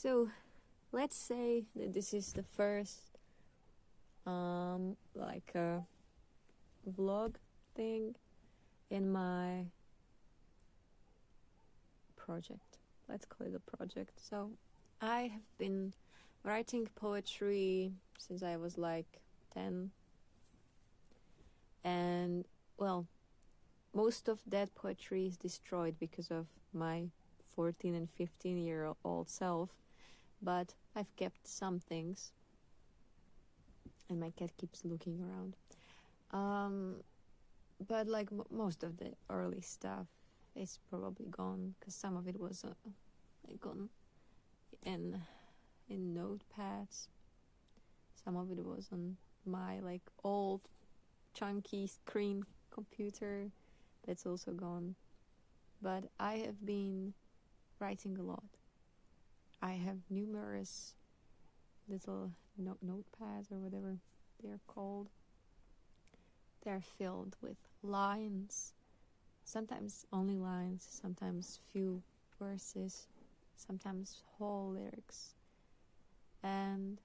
So let's say that this is the first like a vlog thing in my project. Let's call it a project. So I have been writing poetry since I was like 10, and well, most of that poetry is destroyed because of my 14 and 15-year-old self, but I've kept some things, and my cat keeps looking around. But like most of the early stuff is probably gone, because some of it was like gone in notepads. Some of it was on my like old chunky screen computer. That's also gone. But I have been writing a lot. I have numerous little notepads or whatever they're called. They're filled with lines, sometimes only lines, sometimes few verses, sometimes whole lyrics, and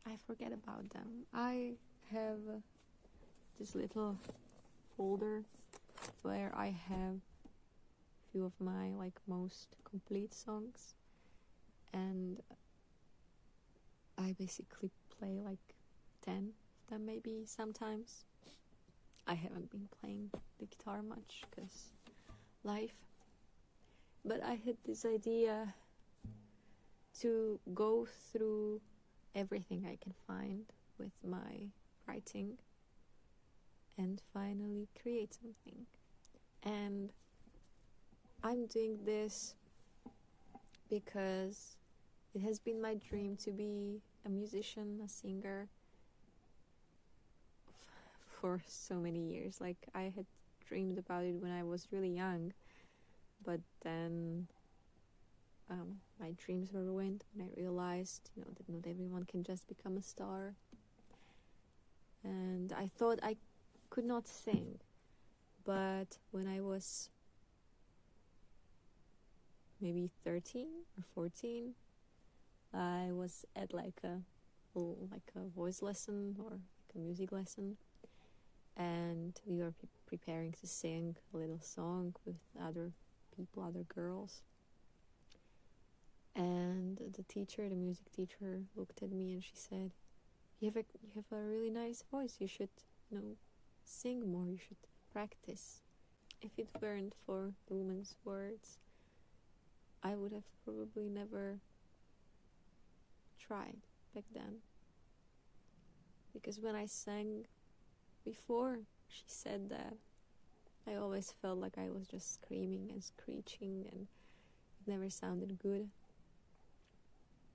I forget about them. I have this little folder where I have few of my like most complete songs, and I basically play like 10 of them maybe sometimes. I haven't been playing the guitar much because life, but I had this idea to go through everything I can find with my writing and finally create something. And I'm doing this because it has been my dream to be a musician, a singer for so many years. Like I had dreamed about it when I was really young, but then my dreams were ruined when I realized, that not everyone can just become a star. And I thought I could not sing, but when I was maybe 13 or 14, I was at like a voice lesson or like a music lesson, and we were preparing to sing a little song with other people, other girls. And the music teacher, looked at me and she said, "You have a really nice voice. You should, sing more. You should practice." If it weren't for the woman's words, I would have probably never tried back then. Because when I sang before she said that, I always felt like I was just screaming and screeching, and it never sounded good.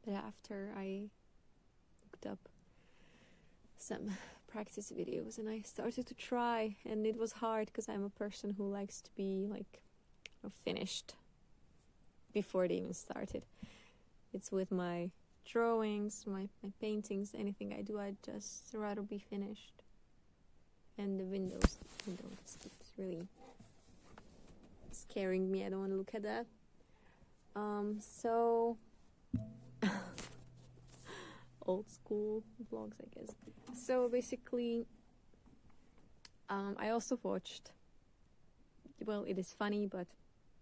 But after I looked up some practice videos and I started to try, and it was hard because I'm a person who likes to be like finished before it even started. It's with my drawings, my paintings, anything I do, I just rather be finished. And the window just keeps really scaring me. I don't want to look at that. So old school vlogs, I guess. So basically, I also watched, well, it is funny, but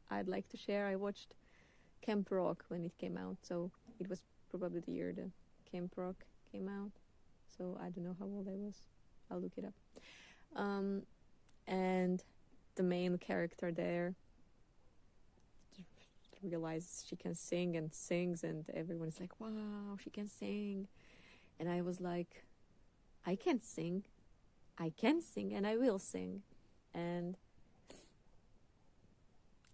I'd like to share. I watched Camp Rock when it came out, so it was probably the year the Camp Rock came out. So I don't know how old I was. I'll look it up. And the main character there realizes she can sing and sings, and everyone's like, "Wow, she can sing." And I was like, I can sing, and I will sing. And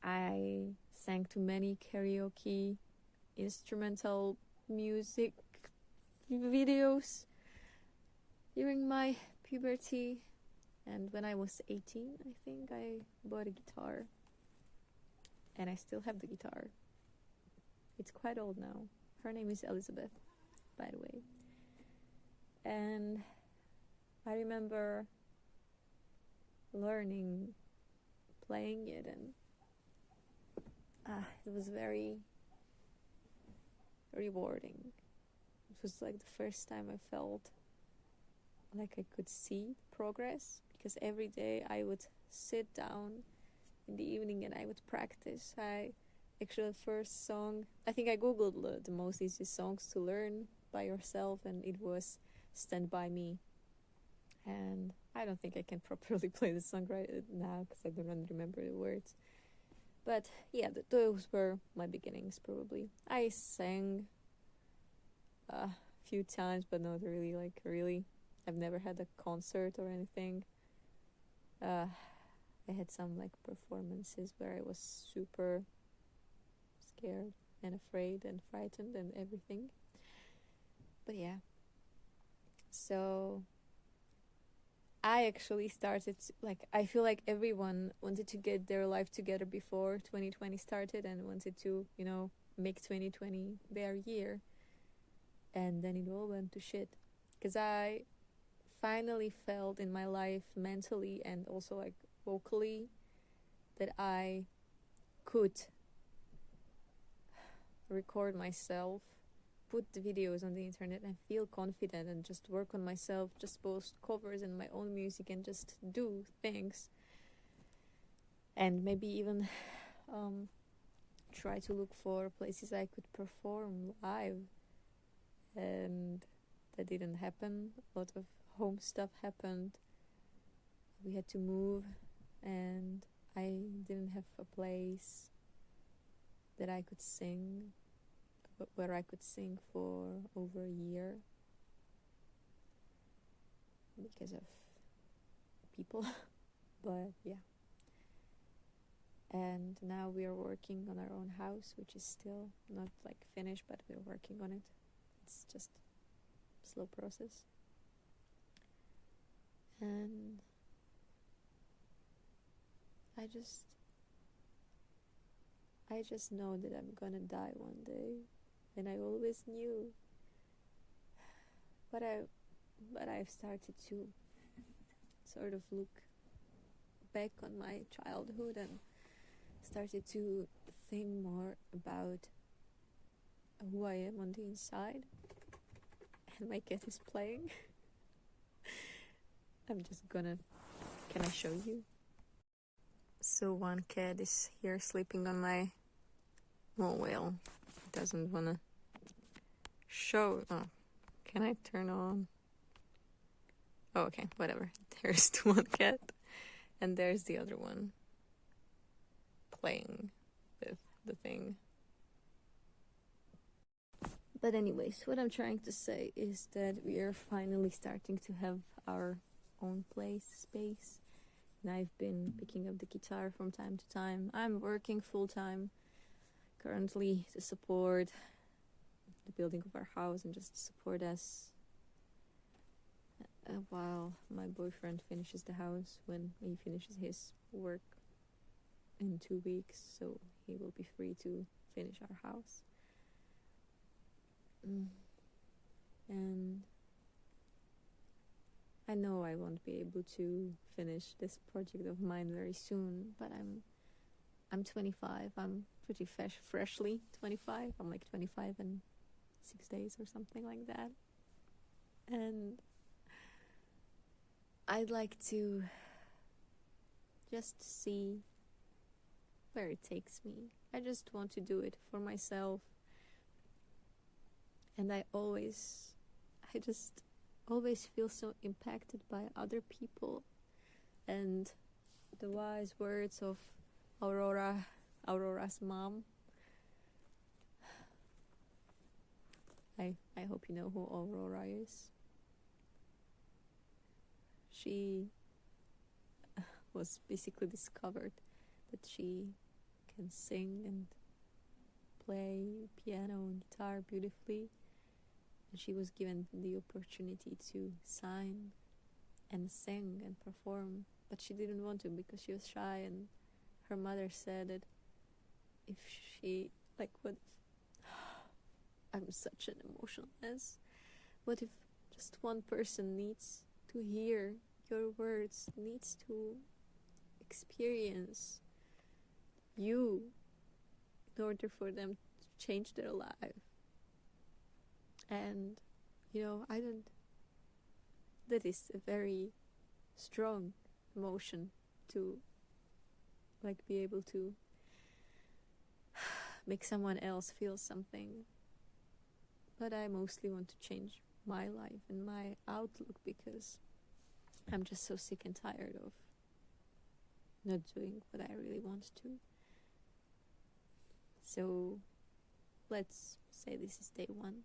I sang to many karaoke instrumental music videos during my puberty. And when I was 18, I think, I bought a guitar. And I still have the guitar. It's quite old now. Her name is Elizabeth, by the way. And I remember learning, playing it, and it was very rewarding. It was like the first time I felt like I could see progress, because every day I would sit down in the evening and I would practice. Actually, the first song, I think I googled the most easiest songs to learn by yourself, and it was Stand By Me. And I don't think I can properly play the song right now because I don't remember the words. But yeah, those were my beginnings, probably. I sang a few times, but not really, like, really. I've never had a concert or anything. I had some, like, performances where I was super scared and afraid and frightened and everything. But yeah. So I actually started, like, I feel like everyone wanted to get their life together before 2020 started and wanted to, make 2020 their year. And then it all went to shit. Because I finally felt in my life mentally and also, like, vocally that I could record myself, put the videos on the internet and feel confident and just work on myself, just post covers in my own music and just do things. And maybe even try to look for places I could perform live. And that didn't happen. A lot of home stuff happened. We had to move and I didn't have a place that I could sing, where I could sing for over a year because of people. But yeah. And now we are working on our own house, which is still not, like, finished, but we're working on it. It's just a slow process. And I just know that I'm gonna die one day, and I always knew. But I've started to sort of look back on my childhood and started to think more about who I am on the inside. And my cat is playing. Can I show you? So one cat is here sleeping on my, well, it doesn't wanna show. Oh, can I turn on? Oh, okay, whatever. There's the one cat, and there's the other one playing with the thing. But anyways, what I'm trying to say is that we are finally starting to have our own space. And I've been picking up the guitar from time to time. I'm working full-time currently to support the building of our house and just support us while my boyfriend finishes the house, when he finishes his work in 2 weeks, so he will be free to finish our house. And I know I won't be able to finish this project of mine very soon, but I'm 25. I'm pretty freshly 25. I'm like 25 in 6 days or something like that. And I'd like to just see where it takes me. I just want to do it for myself. And I just always feel so impacted by other people. And the wise words of Aurora's mom. I hope you know who Aurora is. She was basically discovered that she can sing and play piano and guitar beautifully. And she was given the opportunity to sign and sing and perform, but she didn't want to because she was shy, and her mother said that if she, like, what I'm such an emotional mess. What if just one person needs to hear your words, needs to experience you in order for them to change their life? And I don't that is a very strong emotion to be able to make someone else feel something. But I mostly want to change my life and my outlook, because I'm just so sick and tired of not doing what I really want to. So let's say this is day 1.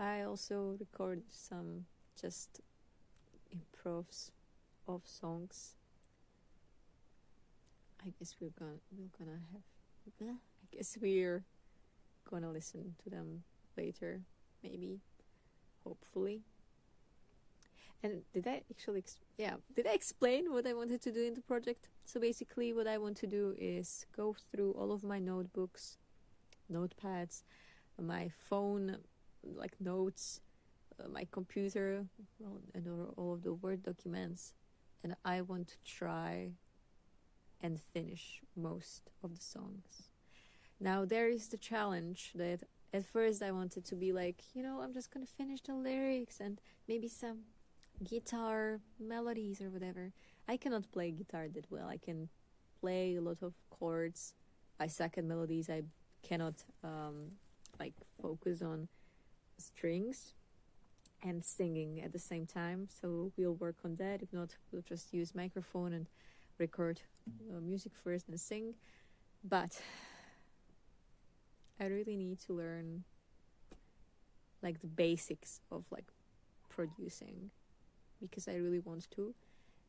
I also recorded some just improvs of songs. I guess we're gonna listen to them later, maybe, hopefully. And did I explain what I wanted to do in the project? So basically what I want to do is go through all of my notebooks, notepads, my phone, like notes, my computer, and all of the Word documents, and I want to try and finish most of the songs. Now there is the challenge that at first I wanted to be like, I'm just gonna finish the lyrics and maybe some guitar melodies or whatever. I cannot play guitar that well. I can play a lot of chords. I suck at melodies. I cannot focus on strings and singing at the same time. So we'll work on that. If not, we'll just use microphone and record music first and sing. But I really need to learn the basics of producing, because I really want to.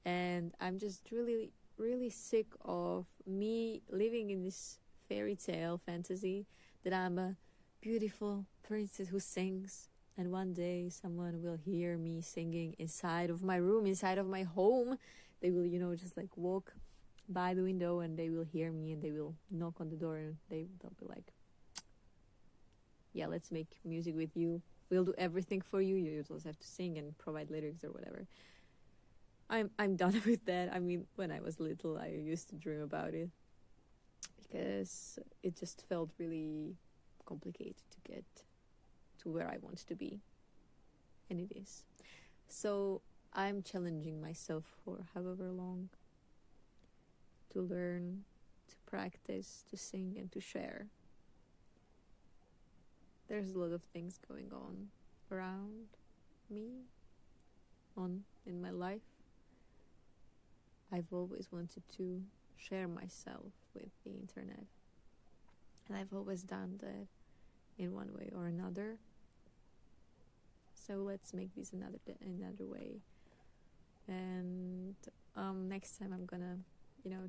And I'm just really, really sick of me living in this fairy tale fantasy that I'm a beautiful princess who sings, and one day someone will hear me singing inside of my room, inside of my home. They will, just walk by the window and they will hear me, and they will knock on the door, and they'll be like, yeah, let's make music with you. We'll do everything for you. You just have to sing and provide lyrics or whatever. I'm done with that. I mean, when I was little, I used to dream about it, because it just felt really complicated to get to where I want to be. And it is. So I'm challenging myself for however long to learn, to practice, to sing, and to share. There's a lot of things going on around me, in my life. I've always wanted to share myself with the internet, and I've always done that in one way or another. So let's make this another way. And next time I'm gonna,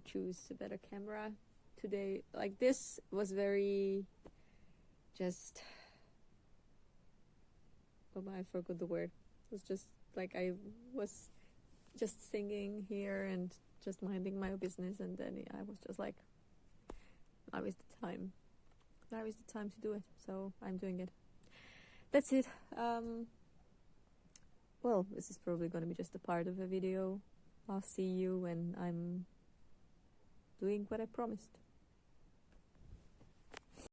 choose a better camera. Today, this was very just. Oh, I forgot the word. It was just I was just singing here and just minding my business, and then I was just like, now is the time. Now is the time to do it. So I'm doing it. That's it. Well, this is probably going to be just a part of a video. I'll see you when I'm doing what I promised.